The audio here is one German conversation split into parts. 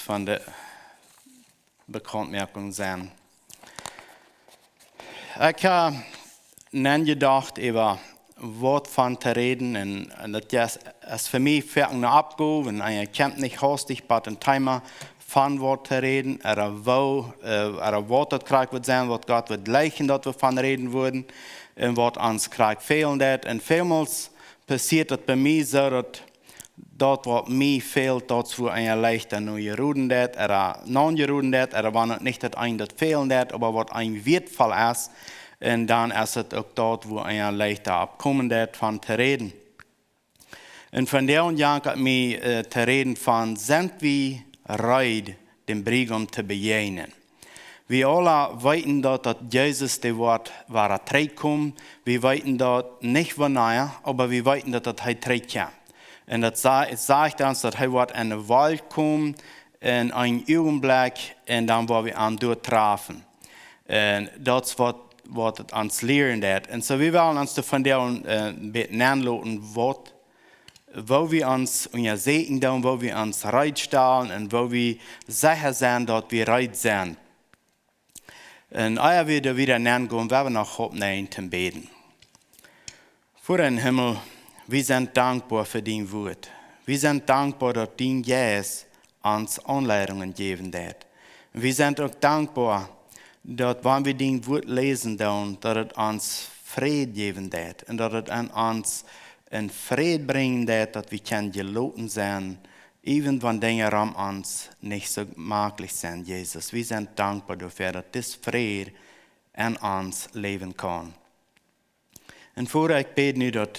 von der Bekanntmerkung sein. Ich habe gedacht, über Wort von zu reden und das ist für mich fertig noch abgehen, wenn ein Camp nicht hastig bei den Timer von Wort zu reden, oder Wort, das kriegt wird sein, was Gott wird leichen, dass wir von reden würden, und was uns kriegt fehlen wird. Und vielmals passiert das bei mir so, dass dort, was mir fehlt, dort wo ein leichter neue Ruden wird, oder non-Jeruden wird, oder wenn es nicht das ein, das fehlen wird, aber was ein Wertvoll ist, und dann ist es auch dort, wo ein leichter abkommen wird, von zu reden. Und von der und Jank hat mir zu reden von, sind wir bereit, dem Briegaum zu begegnen. Wir alle wissen, dass Jesus das Wort war zurückkommt. Wir wissen dort nicht wann, aber wir wissen, dass er zurückkommt. Und das sagt uns, dass er wird in die Welt kommen, in einen Augenblick, und dann wollen wir ihn dort treffen. Und das wird uns lehren. Und so wir wollen uns von der ein bisschen anlassen, wo wir uns sehen, wo wir uns reitstellen und wo wir sicher sind, dass wir reit sind. Und euer wieder nennen gehen, werden wir noch aufnehmen zum Beten. Vor den Himmel, wir sind dankbar für dein Wort. Wir sind dankbar, dass dein Jesus uns Anleitungen geben wird. Wir sind auch dankbar, dass wenn wir dein Wort lesen, dass es uns Frieden geben wird und dass es an uns in Frieden bringen wird, dass wir geloten sein, even wenn Dinge um uns nicht so möglich sind, Jesus. Wir sind dankbar dafür, dass das Frieden an uns leben kann. Und vorher ich bete nicht, dass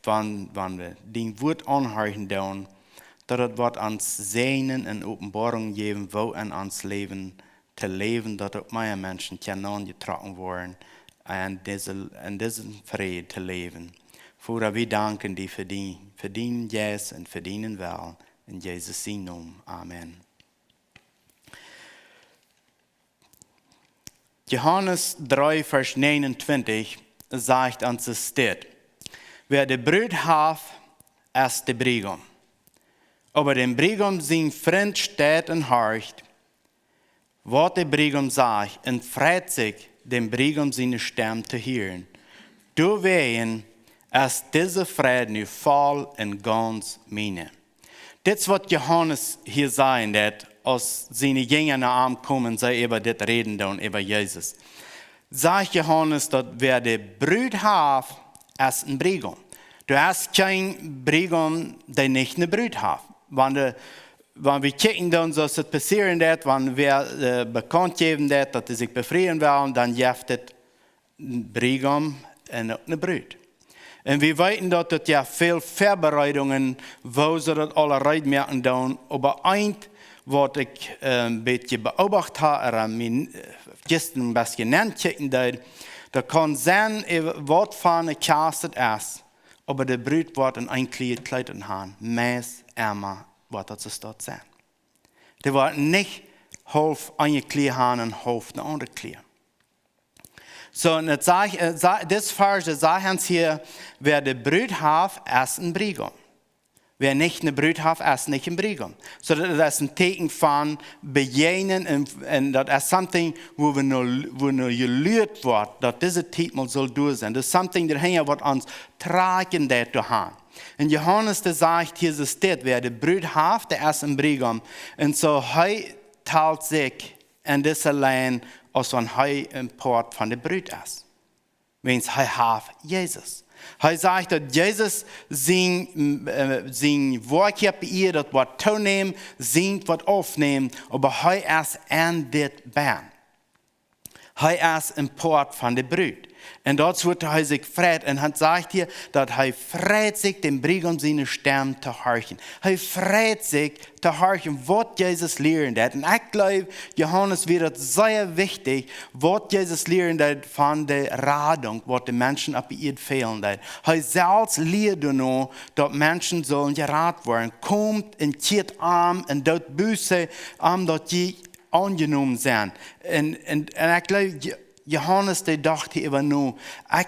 wenn wir dein Wort anhören, dass es wird uns Sehnen und Offenbarungen geben, wo in uns leben, zu leben, dass auch mehr Menschen angetragen werden, in diesem Frieden zu leben. Vater, wir danken dir für dein Jesus und für deinen Willen. In Jesus' Namen. Amen. Johannes 3, Vers 29 sagt uns es steht: Wer die Brut hat, ist der Briegaum. Aber dem Briegaum sein Freund steht und horcht, was der Briegaum sagt, und freut sich, dem Briegaum seine Stimme zu hören. Du wehen, ist diese Freude nu voll und ganz meine. Das ist, was Johannes hier sagen wird, als seine Jünger nach ihm kommen, sie über das reden dann, über Jesus. Sagt Johannes, dass wer die Brut hat, ist ein Briegaum. Du hast kein Briegaum, der nicht eine Brut hat. Wenn wir kicken, dann soll es passieren wird, wenn wir bekannt geben wird, dass sie sich befreien wollen, dann gibt es ein Briegaum und auch eine Brut. Und wir wissen, dass es ja viel Vorbereitungen, wo sie das alle reinmerken tun. Aber eins, was ich ein bisschen beobachtet habe, oder mir gestern ein bisschen nachkicken, da kann sein, was von der Kasse ist, aber der Brut wird in ein Kleid haben, meist ärmer, was das dort sein. Der wird nicht halb eine Kleid haben und halb eine andere Kleid. So, und das Vers sagt uns hier, wer die Brut hat, ist ein Briegaum. Wer nicht eine Brut hat, ist nicht ein Briegaum. So, das ist ein Zeichen von Begegnen und das ist something, wo nur gelehrt wird, dass diese Titel soll durch sein. Das ist something, das wird uns tragen, das zu haben. Und Johannes, der sagt, hier steht, wer die Brut hat, der ist ein Briegaum. Und so, er teilt sich in das allein, als wenn er ein Part von der Brut ist. Wenn er hat Jesus. Er sagt, dass Jesus sein Wort hier bei ihr, das Wort zunehmen, sein Wort aufnehmen, aber er ist an das Band. Er ist ein Part von der Brut. Und dort wird er sich freut und er sagt hier, dass er freut sich, dem Briegaum seine Stimme zu horchen. Er freut sich, zu horchen, was Jesus lehren hat. Und ich glaube, Johannes wird sehr wichtig, was Jesus lehren hat von der Radung, was die Menschen auf ihr fehlen hat. Er selbst lehrt noch, dass Menschen sollen gerat werden. Kommt und kehrt arm und dort Büße, dass die angenommen sind. Und ich glaube, Johannes, der dachte immer nur,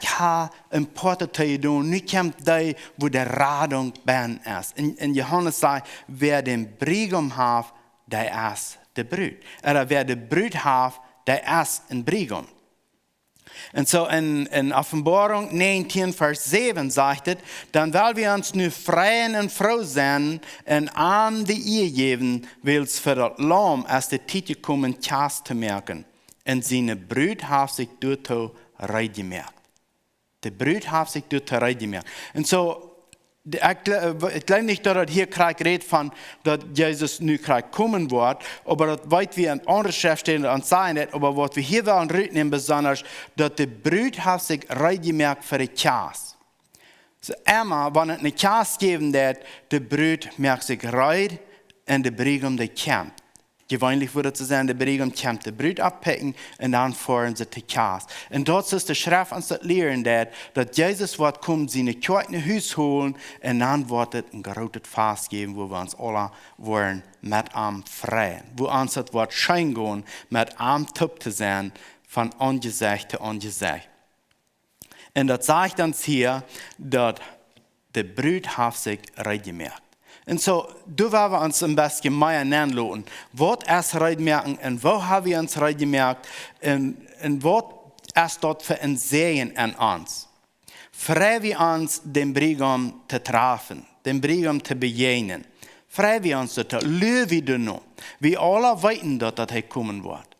ich habe ein Portrait tun, nicht da, wo der Radung ist. Und Johannes sagt, wer den Briegaum hat, der ist de Brüd. Wer de Brüd hat, der ist in Briegaum. Und so in Offenbarung 19, Vers 7 sagt es, dann weil wir uns nu freien und froh sein und an die Ehe geben, will's für das Lamm als die Titel kommen, Tjas zu merken. Und seine Brüd hat sich dort reingemerkt. Die Brüd hat sich dort reingemerkt. Und so, ich glaube nicht, dass hier gerade redet von, dass Jesus nu gerade kommen wird, aber das weit wie an andere Schriftstellen und sagen nicht, aber was wir hier wollen reden, besonders, dass die Brüd hat sich reingemerkt für die Tjas. So immer, wenn es eine Tjas geben wird, die Brüd merkt sich rein und die Briegaum, die kämpft. Gewöhnlich würde es sein, der Briegaum kämpft die Brüd abpicken und dann fahren sie zu Tjas. Und dort ist der Schrift uns das lehren, dass Jesus wird kommen, seine Kirche in Haus holen und dann wird es ein großes Fast geben, wo wir uns alle wollen mit am freien. Wo uns das Wort schein gehen, mit am Tup zu sein, von Angesicht zu Angesicht. Und das sagt uns hier, dass der Brüd hat sich reingemerkt. Und so, du wollen wir uns ein bisschen mehr nennen lassen. Was ist reinmerken und wo haben wir uns reingemerkt und was ist dort für ein Sehen an uns? Frei wir uns, den Briegaum zu treffen, den Briegaum zu begegnen. Frei wir uns dort, lügen wir noch. Wir alle wissen, dass das kommen wird.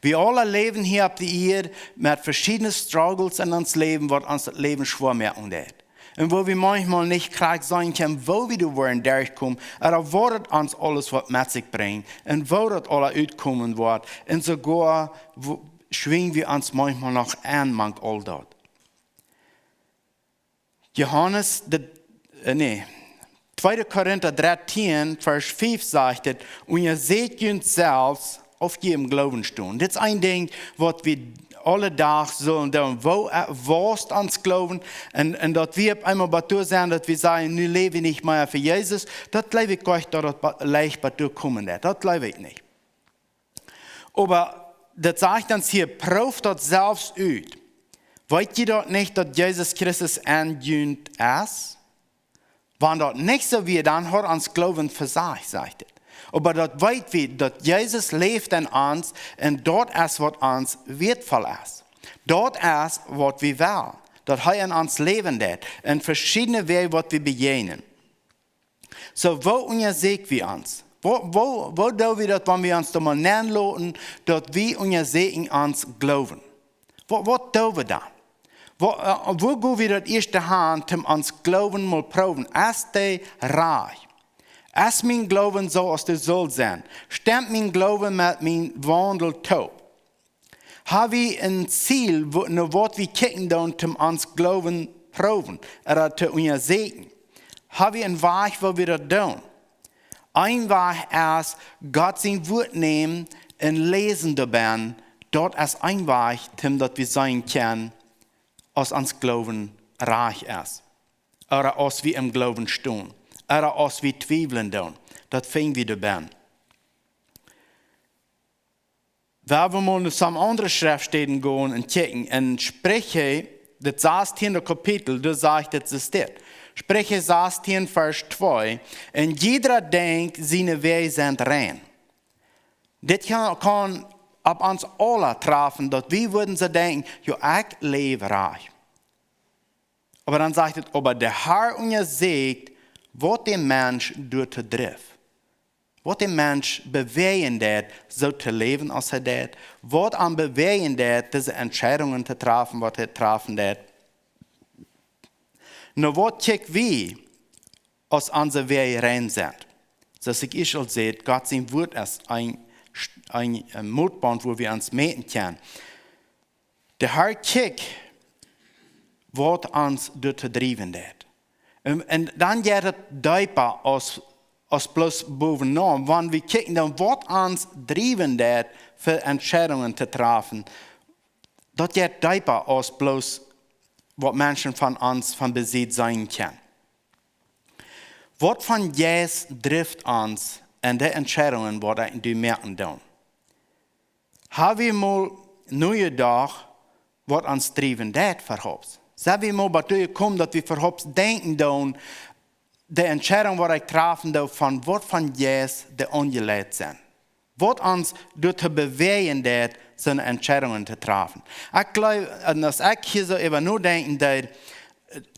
Wir alle leben hier auf der Erde mit verschiedenen Struggles in uns Leben, was uns das Leben schwer merken wird. Und wo wir manchmal nicht gleich sein können, wo wir wollen durchkommen, aber wo das uns alles was mit sich bringt und wo das alles auskommen wird. Und sogar schwingen wir uns manchmal noch an, manch all dort. Johannes, 2. Korinther 13, Vers 5 sagt es, und ihr seht uns selbst auf jedem Glauben stehen. Das ist ein Ding, was wir alle Tag sollen tun, wo ist uns glauben und dass wir einmal bei dir sein, dass wir sagen, nun lebe ich nicht mehr für Jesus, das glaube ich gar nicht, dass das leicht bei dir kommen wird. Das glaube ich nicht. Aber das sagt uns hier, prüft das selbst aus. Wollt ihr dort nicht, dass Jesus Christus angehend ist? Wenn das nicht so wird, dann hat uns Glauben versagt, sagt es. Aber dort weit wir, dass Jesus lebt in uns und dort ist, was uns wertvoll ist. Dort ist, was wir wollen. Dass er in uns leben wird. In verschiedene Wege, was wir begegnen. So, wo untersagt wir uns? Wo tun wir das, wenn wir uns da mal nennen lassen, dass wir untersagen uns glauben? Was tun wir da? Wo gehen wir das erste Hand, um uns Glauben mal proben? Ist der reich? Ist mein Glauben so, als der soll sein? Stimmt mein Glauben mit mein Wandel taub? Habe ich ein Ziel, nur was wir kicken, um uns Glauben proben, oder zu untersuchen? Habe ich einen Weg, wo wir das tun? Ein Weg ist, Gott sein Wort nehmen und lesen dabei. Dort ist ein Weg, dass wir sein können, als uns Glauben reich ist. Oder als wir im Glauben stehen. Oder als wir zweifeln tun. Das fingen wir dabei. Wenn wir mal zu anderen Schriftstellen gehen und checken, in Sprüche, das 16. Kapitel, da sagt es das. Sprüche 16, Vers 2. Und jeder denkt, seine Wege sind rein. Das kann auf uns alle treffen, dass wir würden so denken, ja, ich lebe reich. Aber dann sagt es, aber der Herr untersucht, was der Mensch dort trifft. Was der Mensch bewegen wird, so zu leben, als er das. Was am bewegen wird, diese Entscheidungen zu treffen, was er treffen wird. Nur was check wie, als unsere Wege rein sind. So ich schon sehe, Gott sein Wort ist ein Mutband, wo wir uns meten können. Der Herr checkt, was uns dort driven wird. Und dann geht es deeper als bloß bovenaan. Wenn wir kijken, dann was uns driven wird, für Entscheidungen zu treffen, das geht deeper als bloß, was Menschen von uns von Besitz sein können. Was von Jesus trifft uns in den Entscheidungen, die wir merken tun. Haben wir mal neue Tag, was uns driven wird, verhofft. Sagen wir mal, bei dir kommen, dass wir verhofft denken tun, die Entscheidung, die ich treffen darf, von was von Jesus, die angelegt sind. Wat ons te bewegen dat zijn Entscheidungen te treffen. Ik geloof, en als ik hier zo even nadenken, dat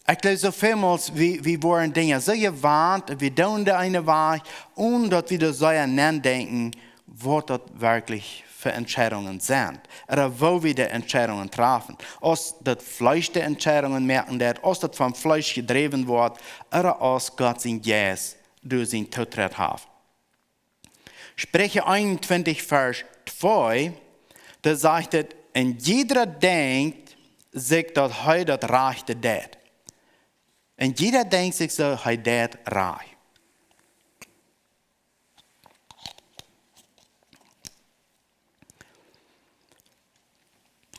ik geloof zo vielmals, we worden dingen zo gewarnt, we doen de eine Weg, omdat we er zo aan denken, wat dat wirklich für Entscheidungen sind. Oder wo wir die Entscheidungen treffen. Als das Fleisch die Entscheidungen merken, als das vom Fleisch gedreven wird, oder als Gott sein Geist durch sein Totritt hat. Sprüche 21, Vers 2, da sagt es, und jeder denkt sich, dass er das Rechte tut. Und jeder denkt sich so, er tut recht.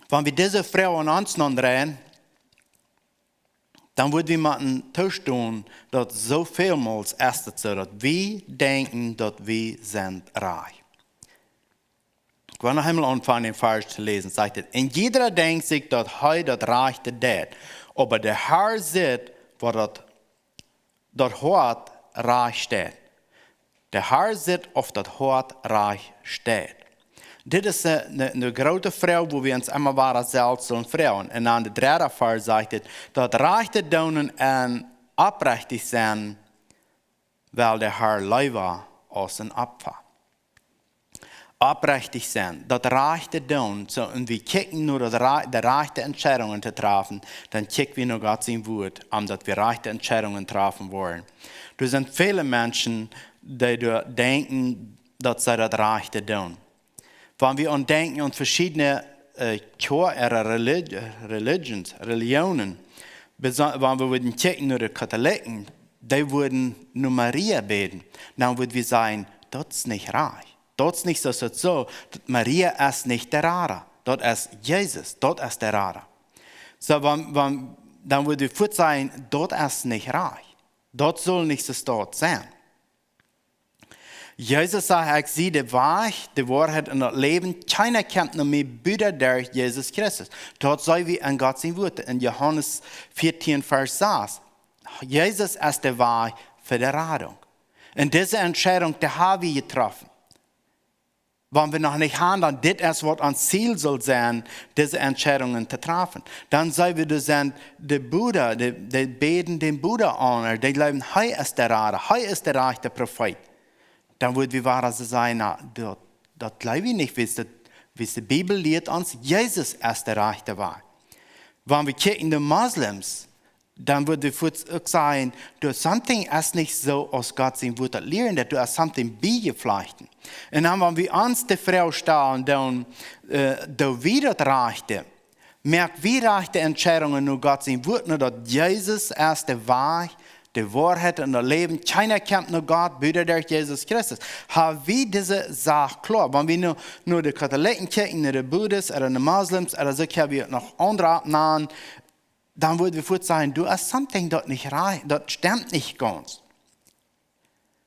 Wenn wir diese Frau an uns drehen, dann würden wir mal einen Tisch tun, dass so vielmals ist es so, dass wir denken, dass wir sind reich. Ich will noch einmal anfangen, den Vers zu lesen. Sagt es, und jeder denkt sich, dass er das Rechte tut. Aber der Herr sieht, wo das Hort reich steht. Der Herr sieht, ob das Hort reich steht. Dit is een grote Frau, wo wir uns immer waren selbst und Frauen. Und an der dritten Vers sagt es, dass rechte Donen en oprechtig zijn, weil der Herr leider aus een Opfer. Oprechtig zijn, dat rechte Donen, so, und wir kicken nur die rechte Entscheidungen zu treffen, dann kicken wir nur Gott sein Wort, dass wir rechte Entscheidungen treffen wollen. Da sind viele Menschen, die denken, dass sie das rechte tun. Wenn wir an denken an verschiedene Religionen, wenn wir würden checken nur die Katholiken, die würden nur Maria beten, dann würden wir sagen, das ist nicht reich. Das ist nicht so, Maria ist nicht der Rara. Das ist Jesus, das ist der Rara. So, dann würden wir fort sagen, das ist nicht reich. Das soll nicht so dort sein. Jesus sagt, ich sehe die Wahrheit, die Wahrheit und das Leben. Keiner kennt noch mehr Bücher durch Jesus Christus. Dort sei wie an Gott sein Wort. In Johannes 14, Vers 6. Jesus ist die Wahrheit für die Rettung. Und diese Entscheidung, die haben wir getroffen. Wenn wir noch nicht handeln, das ist, was uns Ziel soll sein, diese Entscheidungen zu treffen. Dann sagen wir, das sind die Buddha, die beten den Buddha an, die glauben, er ist der Rade, er ist der rechte Prophet. Dann würden wir wahr sein, das glaube ich nicht, wie die Bibel lehrt uns, Jesus ist der rechte Weg. Wenn wir kicken die Moslems, dann würden wir auch sagen, something ist nicht so, aus Gott sein Wort lehren, du hast something beigepflichten. Und dann, wenn wir uns die Frau stellen, dann wieder das Rechte, merkt, wie rechte Entscheidungen nur Gott sein Wort, nur dass Jesus ist der Weg, die Wahrheit und das Leben. Keiner kennt nur Gott, Brüder durch Jesus Christus. Haben wir diese Sache klar? Wenn wir nur die Katholiken kicken, die Buddhisten oder die Moslems, oder so können wir noch andere abnehmen, dann würden wir fort sagen, du hast something dort nicht rein, das stimmt nicht ganz.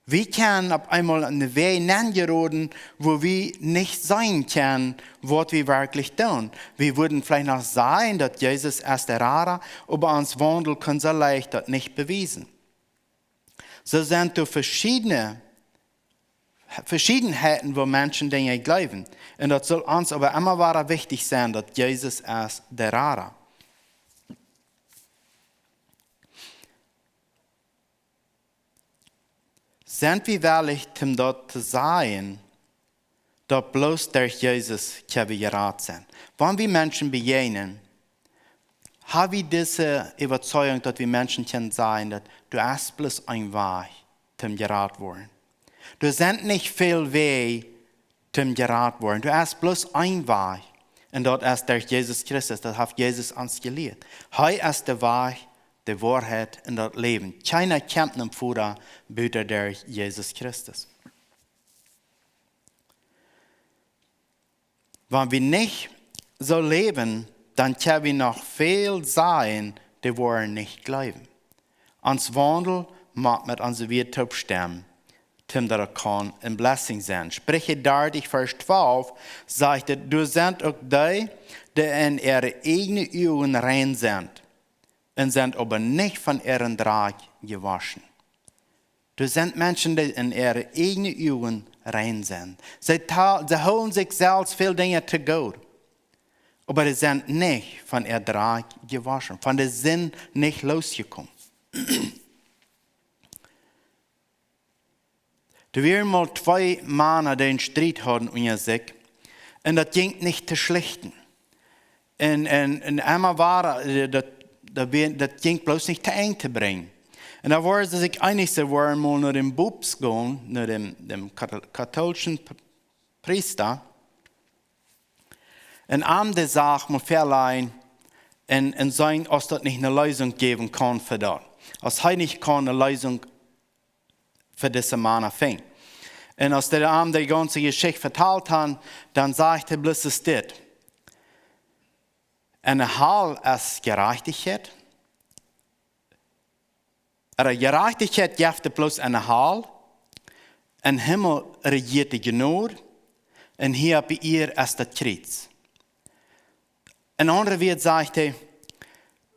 Wir können auf einmal eine Weg nennen, wo wir nicht sein können, was wir wirklich tun. Wir würden vielleicht noch sagen, dass Jesus ist der Rara, aber uns Wandel können so leicht das nicht beweisen. So sind da Verschiedenheiten, wo Menschen Dinge glauben. Und das soll uns aber immer wieder wichtig sein, dass Jesus ist der Rara. Sind wir wirklich, um dort zu sein, dass bloß durch Jesus können wir gerettet sein? Wenn wir Menschen begegnen, haben wir diese Überzeugung, dass wir Menschen können sein, dass du hast bloß ein Weg, um gerettet worden. Du sind nicht viel Weg, um gerettet worden. Du hast bloß ein Weg. Und dort ist durch Jesus Christus, das hat Jesus uns gelehrt. Er ist der Weg, die Wahrheit und das Leben. Keiner kennt den Vater, büter durch Jesus Christus. Wenn wir nicht so leben, dann können wir noch viel sein, die wollen nicht glauben. Uns Wandel macht mit unserer Wirtschaft stemmen, dem das kann eine Blessing sein. Sprüche 30, Vers 12 sagt, du sind auch die in ihre eigenen Augen rein sind und sind aber nicht von ihren Dreck gewaschen. Du sind Menschen, die in ihre eigenen Augen rein sind. Sie holen sich selbst viel Dinge zu gut. Aber sie sind nicht von ihr Dreck gewaschen, von der Sinn nicht losgekommen. Da waren mal 2 Männer, die einen Streit hatten unter sich. Und das ging nicht zu schlichten. Und einmal war das ging bloß nicht zu eng zu bringen. Und da waren sie sich einig, sie waren mal nach dem Bubs gehen, nach dem katholischen Priester. Und der sagt, man verleihen und sagen, dass das nicht eine Lösung geben kann für das. Als er nicht kann eine Lösung für diese Männer finden. Und als der die ganze Geschichte verteilt hat, dann sagt er bloß das. Eine Hall ist Gerechtigkeit. Aber Gerechtigkeit gibt bloß eine Hall. Ein Himmel regiert die Gnade. Und hier bei ihr ist das Kreuz. Ein anderer Wort sagt er,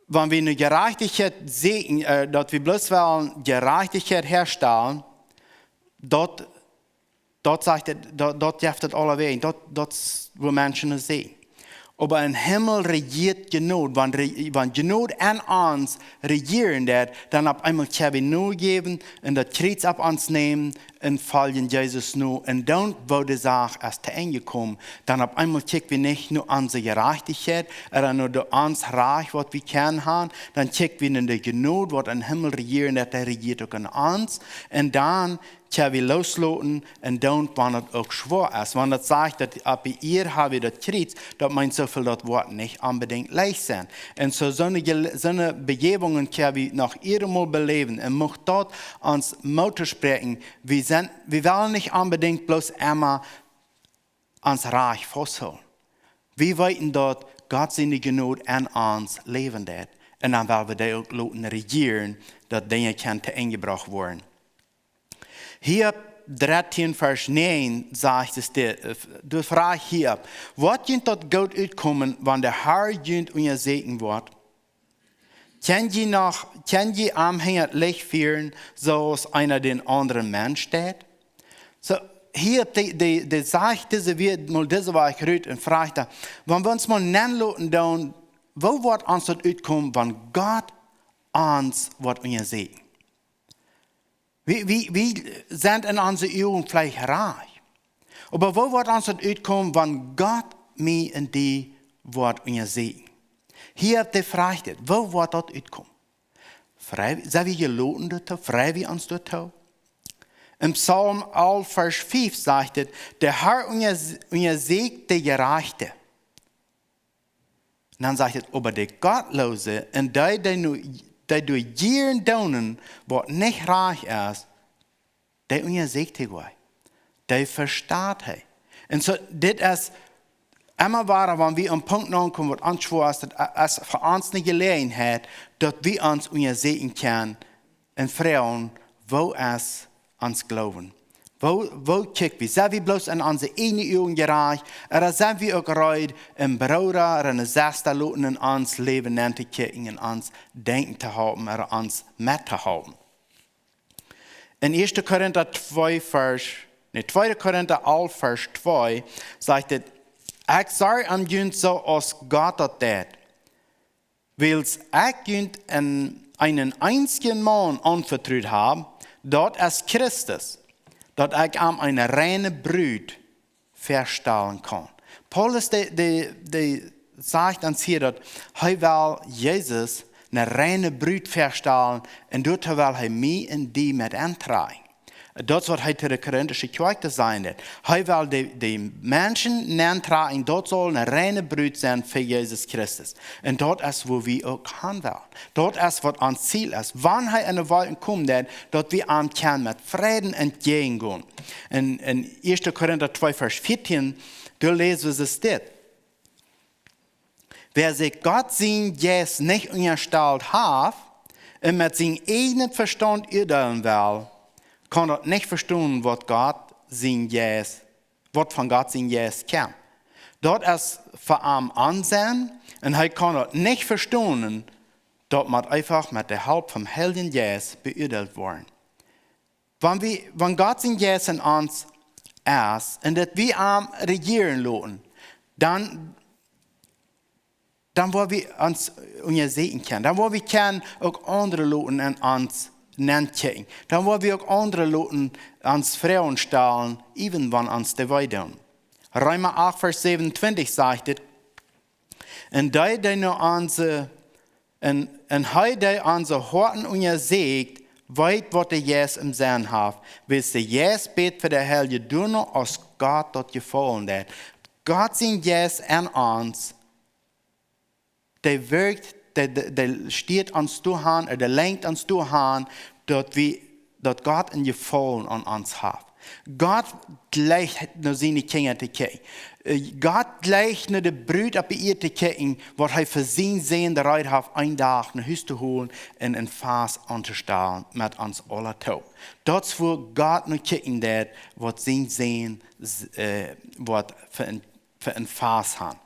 wenn wir eine Gerechtigkeit sehen, dass wir bloß wollen Gerechtigkeit herstellen, dort sagt er, dort gibt es alle Wege, dort wo Menschen es sehen. Aber im Himmel regiert Gnade. Wenn Gnade an uns regieren wird, dann ab einmal können wir nur geben und das Kreuz ab uns nehmen und folgen Jesus nur. Und dann, wo die Sache erst zu Ende kommt, dann ab einmal checken wir nicht nur unsere Gerechtigkeit, oder nur uns Reich, was wir kennen haben, dann checken wir in der Gnade, was im Himmel regieren wird, der regiert auch an uns. Und dann können wir loslassen und dann, wenn es auch schwer ist. Wenn das sagt, dass bei ihr habe ich das Kreuz, das meint so viel, das Wort nicht unbedingt leicht sein. Und so eine Begebungen können wir nach ihrem Mal beleben und möchte dort uns Motto sprechen. Wir wollen nicht unbedingt bloß immer ans Reich festhalten. Wir wollen dort Gott seine Gnade an uns leben wird. Und dann werden wir da auch regieren, dass Dinge zu Ende gebracht werden. Hier 13, Vers 9 sagt es dir, du fragst hier, was wird dort gut uitkommen, wenn der Herr jünt und ihr Segen wird? Kann je Anhänger Licht führen, so als einer den anderen Mensch steht? So, hier, die sagt diese war ich rüt und fragt, wenn wir uns mal nennen lassen, wo wird uns dort uitkommen, wenn Gott uns wird und ihr Segen? Wir sind in unseren Augen vielleicht reich. Aber wo wird uns das uitkommen, wenn Gott mir und die wird und ihr Segen? Hier habt ihr Frage, wo wird das uitkommen? Sind wir geloten dort? Frei wir uns dort? Im Psalm 11, Vers 5 sagt es, der Herr und ihr Segen der Gerechte. Und dann sagt es, aber der Gottlose und der durch Gieren daunen, was nicht reich ist, der unsiegt er, der versteht er. Und so, das ist immer wahr, wenn wir am Punkt kommen, was anschwör ist, dass es für uns eine Gelegenheit, dass wir uns unsiegen können und fragen, wo es uns glauben. Wo kicken wir? Sind wir bloß in unsere eigenen Augen gerecht? Oder sind wir auch bereit, im Bruder oder eine Schwester in uns Leben zu kicken, in uns Denken zu haben oder uns mitzuhaben? In 1. Korinther 2, 2. Korinther 11, Vers 2 sagt es, ich sage an jünt so, als Gott das tät. Weil ich jünt einen einzigen Mann anvertraut habe, dort ist Christus, dass ich am eine reine Brut verstellen kann. Paulus sagt uns hier, dass er will Jesus eine reine Brut verstellen und dort will er mich und die mit antragen. Das ist, was er zu der korinthischen Kirche sein wird. Er will die Menschen antragen, dort soll eine reine Brut sein für Jesus Christus. Und dort ist, wo wir auch hin wollen. Dort ist, was unser Ziel ist. Wann er in der Welt kommt, dort wir an können mit Frieden entgegengehen. In 1. Korinther 2, Vers 14, da lesen wir es dort. Wer sich Gott sein Jesus nicht unterstellt hat und mit seinem eigenen Verstand urteilen will, kann er nicht verstehen, was von Gott sein Jesus kam. Dort ist für ihn Ansehen und er kann nicht verstehen, dass man einfach mit der Hilfe vom Heiligen Jesus beurteilt worden. Wenn Gott sein Jesus in uns ist und dass wir am regieren lassen, dann wollen wir uns unser Segen kennen. Dann wollen wir auch andere Leute an uns nennen. Dann wollen wir auch andere Leute ans Frauen stellen, even wenn uns die weiteren. Römer 8, Vers 27 sagt es, und die nur unsere Horten und ihr Segen, weit, was der Jes im Sinn hat. Willst du Jes bet für der Heilige Dünner, als Gott dort gefallen hat. Gott sind Jes an uns, der wirkt, der steht uns durch, der lenkt uns durch, dass Gott ein Gefallen an uns hat. Gott gleicht nur seine Kinder zu kriegen. Gott gleicht nur die Brüder ab ihr zu kriegen, was er für sein Sehen der Reit hat, einen Tag nach Hause zu holen und ein Fass anzustellen mit uns alle Tau. Das ist, wo Gott nur kriegen wird, was sein Sehen, was für ein Fass hat.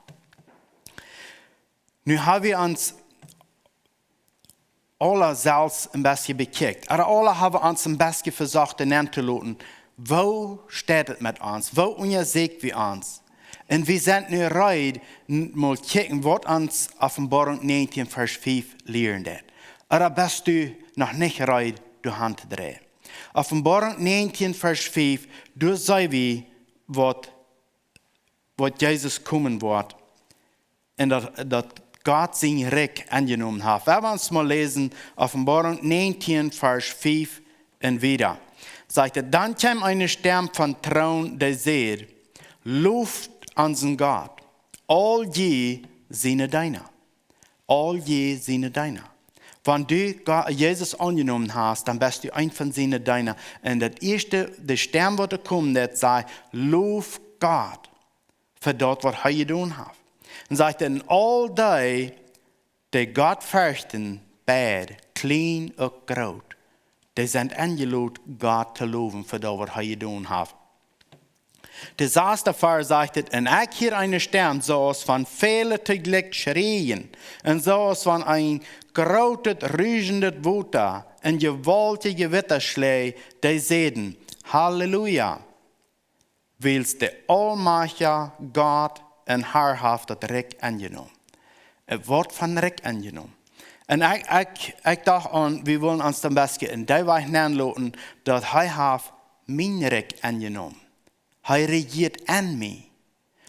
Nun haben wir uns alle selbst ein bisschen bekickt. Aber alle haben uns ein bisschen versucht, zu lassen, wo steht es mit uns? Wo untersucht wir uns? Und wir sind nur bereit, mal kicken, was uns Offenbarung 19, Vers 5 lernen wird. Aber bist du noch nicht bereit, die Hand zu drehen? Offenbarung 19, Vers 5, du sei wie, was Jesus kommen wird. Und dass Gott sein Recht angenommen hat. Wenn wir uns mal lesen, Offenbarung 19, Vers 5 und wieder. Sagt er, dann kam eine Stimme von Thron, der sagt, Luft unseren Gott, all je seine deiner. All je seine deiner. Wenn du Jesus angenommen hast, dann bist du ein von seinen deiner. Und das erste, der Stern, der kommt, der sagt, Luft Gott für das, was er getan hat. Und sagt er, all die Gott fürchten, bad, klein und groß, die sind eingeladen, Gott zu loben für das, was er getan hat. Der saß davor, sagte, und ich hier eine Stern, so als von vielen täglich schreien, und so als von ein großes, rügendes Wutter, und gewaltige Witterschläge, die sehen, Halleluja, willst der allmächtige Gott und Herr hat das Recht angenommen. Es wird von Recht angenommen. Und ich dachte an, wir wollen uns dann besten in der Weise nennen, dass er hat mein Recht angenommen. Er regiert an mich.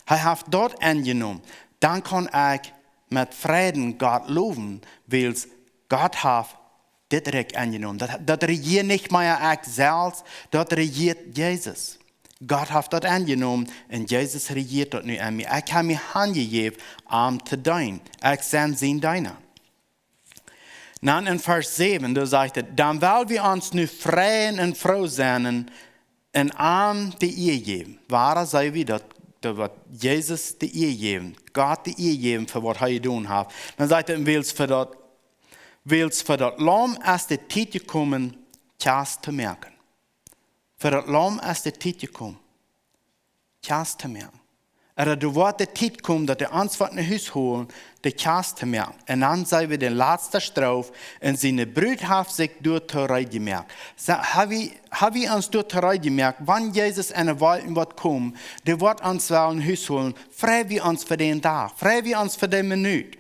Er hat dort angenommen. Dann kann ich mit Frieden Gott loben, weil Gott hat das Recht angenommen. Das regiert nicht mehr ich selbst, das regiert Jesus. Gott hat das angenommen und Jesus regiert das nicht an mir. Ich habe mir angegeben, zu dein. Ich bin sein Deiner. Dann in Vers 7, da sagt er, dann weil wir uns nu freien und froh sein und die Ehe geben. Warum sei wir, dass Jesus die Ehe geben, Gott die Ehe geben, für was er getan hat. Dann sagt er, willst für das Lamm erst die Zeit gekommen, das zu merken. Für das Lamm erst die Zeit gekommen, das zu merken. Aber du wird die Zeit kommen, dass die uns was nach Hause holen, die Kass zu merken. Und dann sei wir den letzten Strafe und seine Brüder haben sich dort gemerkt. Haben wir uns dort gemerkt, wenn Jesus in der Welt wird kommen, der wird uns nach Hause holen, frei wir uns für den Tag, frei wir uns für die Minute.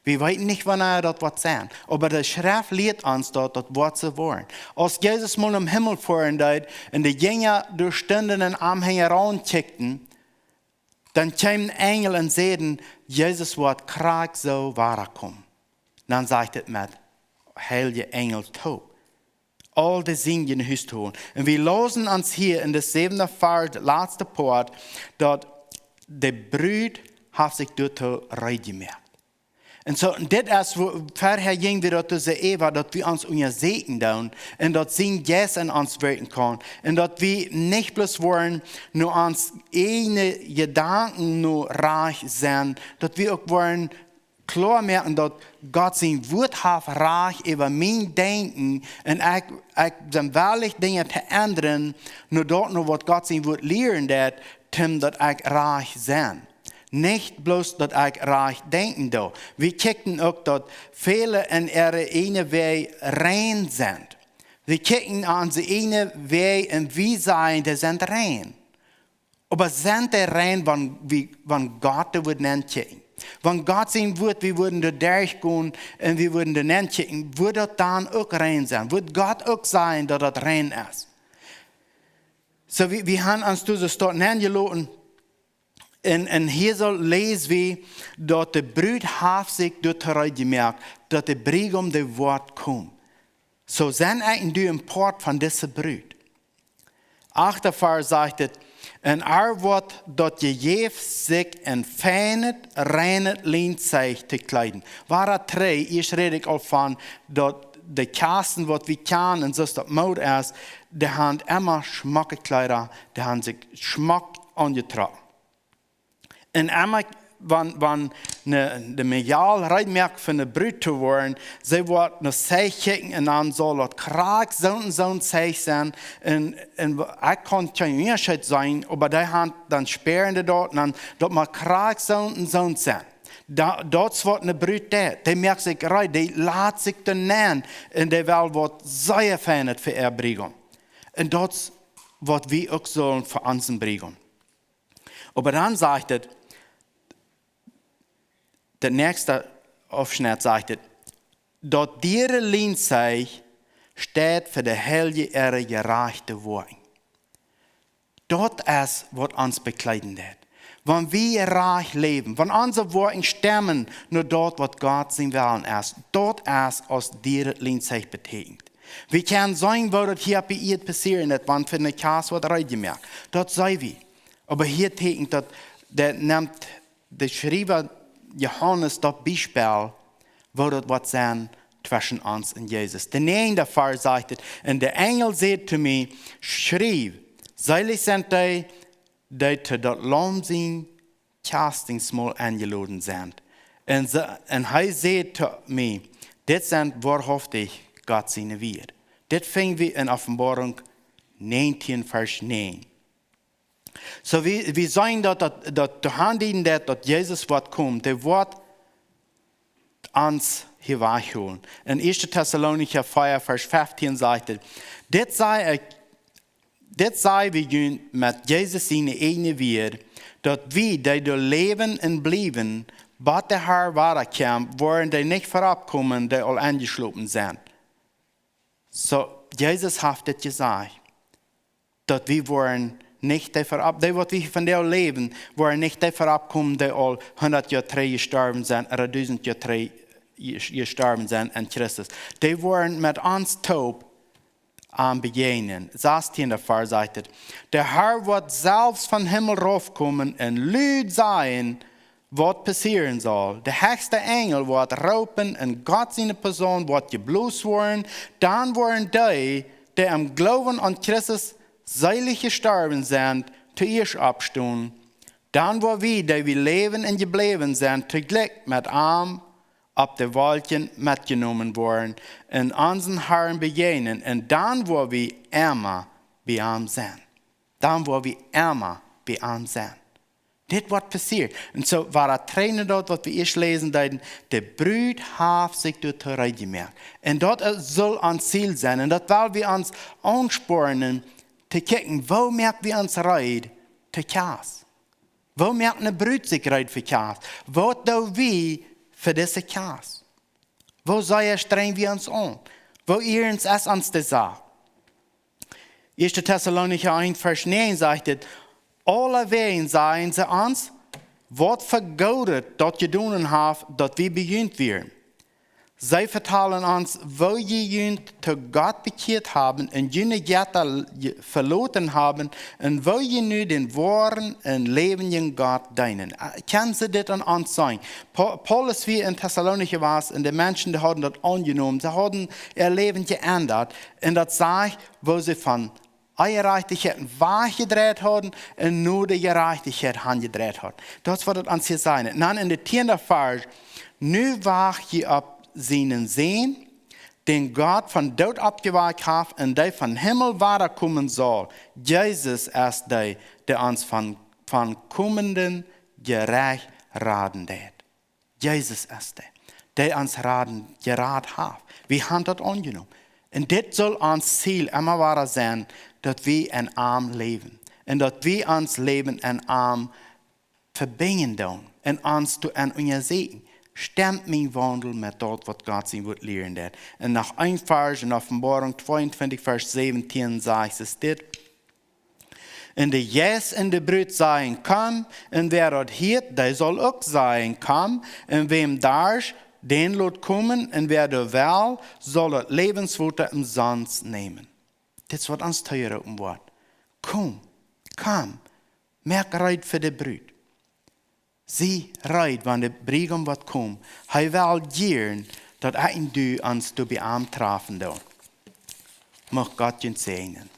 Wir wissen nicht, wann das wird sein. Aber die Schrift lehrt uns dort, das wird zu wollen. Als Jesus mal im Himmel fahren dort und die Jünger durch stündenden Anhänger rancheckten, dann kamen Engel und sagten, Jesus wird krank so wahrkommen. Dann sagt es mit, heilige Engel tot. All die Singen in Hüst holen. Und wir losen uns hier in der 7. Vers, der letzte Part, dass der Brüder hat sich dort reingemerkt. Und so, das ist, wo vorher ging wir dort diese Eva, dass wir uns unser Segen tun und dass sie jetzt in uns wirken kann. Und dass wir nicht bloß wollen, nur uns eigene Gedanken nur reich sein, dass wir auch wollen klar merken, dass Gott sein Wort hat reich über mein Denken und ich bin wirklich Dinge zu ändern, nur dort nur, was Gott sein Wort lehren wird, dass ich reich sein. Nicht bloß, dass ich reich denken darf. Wir kicken auch, dass viele in ihre eine Weg rein sind. Wir kicken an sie eine Weg und wie sein, die sind rein. Aber sind der rein, wann Gott da wird nennen. Wenn Gott sehen wird, wir würden da durchgehen und wir würden da nennen, wird das dann auch rein sein. Wird Gott auch sein, dass das rein ist. So, wir haben uns dieses dort nennen und hier soll lesen wir, dass der Brüd sich dort gemerkt, dass der Briegaum das Wort kommt. So sind eigentlich die Import von dieser Brüd. Achter Vers sagt es, en wordt dat je jeef zich en fijnet, reinet leent zich te kleiden. Waar dat twee, eerst red ik al van dat de kasten wat we kan en zoals dat moed is, de hand immer schmakke kleider, de hand zich schmak aangetrokken. En immer, wanneer de mediaal rijmerk van de bruid te worden, ze wordt naar zij kijken en dan zal dat kraak zo'n zij zijn. En ik kan geen onderscheid zijn, maar die hand dan sperende dort, en dan dat maar kraak zo'n zijn. Dat is wat een bruid deed. Die merkt zich rijden, die laat zich dan nemen en die wil wat zeer fijn het voor haar Briegaum. En dat is wat we ook zullen voor onze Briegaum. Maar dan zegt het, der nächste Aufschnitt sagt, dort ihre Linsei steht für die Helge ihre gerechte Worte. Dort ist, was uns bekleiden wird. Wenn wir reich leben, wenn unsere Worte stemmen, nur dort, was Gott sein Willen ist, dort ist, was ihre Linsei betätigt. Wir können sagen, wo das hier bei ihr passieren ist, wenn für eine Kasse wird reingemerkt. Dort sei wir. Aber hier tätigt, der nimmt der Schreiber Johannes das Beispiel, wo das was sein zwischen uns und Jesus. Der nächste Vers sagt, und der Engel sagt zu mir, schrieb, selig sind die zu das Lamm sein, Castingsmahl eingeladen sind. Und er sagt zu mir, das sind wahrhaftig Gott seine Wert. Das finden wir in Offenbarung 19, Vers 9. So wir sagen, dass durch dass Jesus Wort kommt, der Wort uns hier holen. In 1. Thessalonicher 4, Vers 15 sagt er, das sei wir mit Jesus seine eigene Wert, dass wir, die da leben und bleiben, bis der Herr wiederkommt, wollen die nicht vorabkommen, die all eingeschlossen sind. So, Jesus hat das gesagt, dass wir wollen nicht dafür ab, die, was wir von der leben, wollen nicht dafür abkommen, die all 100 Jahre gestorben sind, oder 1000 Jahre gestorben sind in Christus. Die wollen mit uns taub begegnen. 16. Vers sagt, der Herr wird selbst vom Himmel raufkommen und lüd sein, was passieren soll. Der höchste Engel wird raupen und Gott seine Person wird geblost worden. Dann werden die am Glauben an Christus seilig gestorben sind, zu ihr abstehen. Dann, wo wir, die wir leben und geblieben sind, zugleich mit ihm auf die Wolken mitgenommen worden, und unseren Herrn begegnen. Und dann, wo wir immer bei ihm sind. Dann, wo wir immer bei ihm sind. Das wird passiert. Und so war das Trainer dort, was wir erst lesen, der Brüd hat sich dort reingemerkt. Und dort soll ein Ziel sein. Und das wollen wir uns anspornen, zu gucken, wo merken wir uns reid zu Kaas? Wo merkt eine Brüd sich reid für Kaas? Wo tun wir für diese Kaas? Wo strengen wir uns an? Wo uns es uns das sagt? 1. Thessalonicher 1, Vers 9 sagt es, alle wegen sagen sie uns, was vergeudet, dass je doen habt, dass wir beginnt werden. Sie vertellen uns, wo je zu Gott bekehrt haben und jene Götter verloren haben und wo je nu den wahren und lebenden Gott dienen. Können Sie das an uns sagen? Paulus, wie in Thessalonich war, und die Menschen, die haben das angenommen, sie haben ihr Leben geändert. Und das sagt, wo sie von Gerechtigkeit weggedreht haben und nur die Gerechtigkeit angedreht haben. Das wird uns hier sein. Dann in der 10. Vers, nu war je ab seinen Sehen, den Gott von Tod abgeweicht hat und der von Himmel weiterkommen soll. Jesus ist der uns von kommenden Gerecht raten wird. Jesus ist der uns geraten hat. Wir haben das angenommen. Und das soll uns Ziel immer weiter sein, dass wir in Arm leben. En dat we ons leven en arm verbinden doen. En ons toe aan ons zeggen. Stemt mijn wandel met dat wat God zijn wordt leren dat. En nog een vers in Offenbarung 22 vers 17 zegt es dit. En de jes en de bruid zeggen kom. En wer dat heet, die zal ook zeggen kom. En wem daar den laat komen. En wer er wel, zal het levenswater umsonst nemen. Dit is wat ons teuren wordt. Kom, merk rijdt voor de bruid. Zie rijdt, wanneer de Briegaum wat komt. Hij wil jaren dat hij en du ons te beaamtrafen doen. Mag God je zegenen.